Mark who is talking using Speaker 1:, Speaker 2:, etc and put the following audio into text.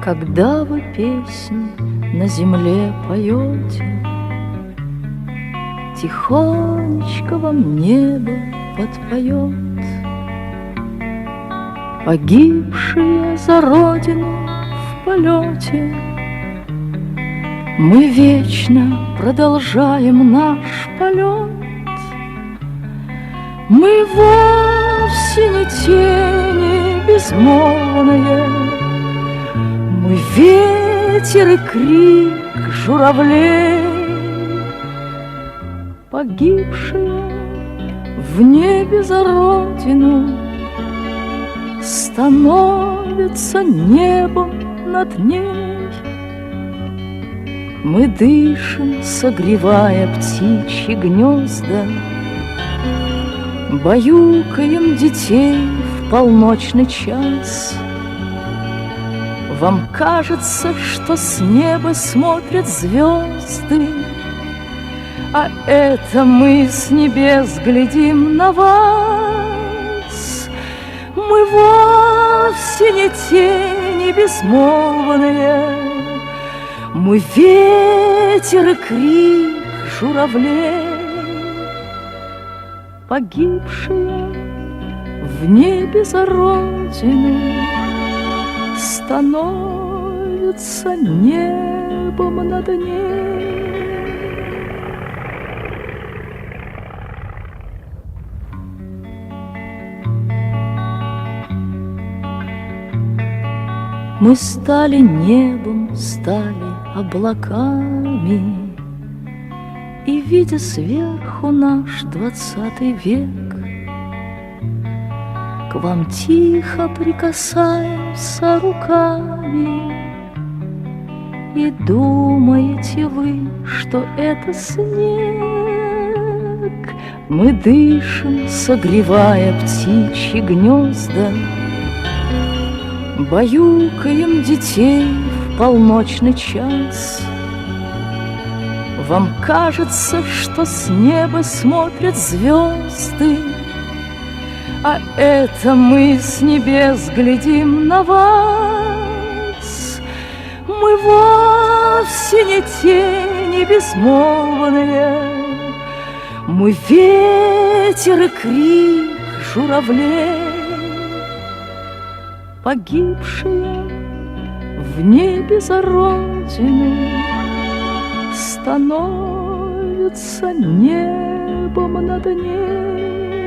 Speaker 1: Когда вы песни на земле поете, тихонечко вам небо подпоет. Погибшие за родину в полете, мы вечно продолжаем наш полет. Мы вовсе не тени безмолвные, мы ветер и крик журавлей. Погибшие в небе за родину становятся небом над ней. Мы дышим, согревая птичьи гнезда, баюкаем детей в полночный час. Вам кажется, что с неба смотрят звезды, а это мы с небес глядим на вас. Мы вовсе не тени безмолвные, мы ветер и крик журавлей. Погибшие в небе за родину становятся небом над ней. Мы стали небом, стали облаками, и, видя сверху наш 20 век, к вам тихо прикасаемся руками. И думаете вы, что это снег? Мы дышим, согревая птичьи гнезда, баюкаем детей в полночный час. Вам кажется, что с неба смотрят звезды, а это мы с небес глядим на вас. Мы вовсе не тени безмолвные, мы ветер и крик журавлей. Погибшие в небе за родину становятся небом над ней.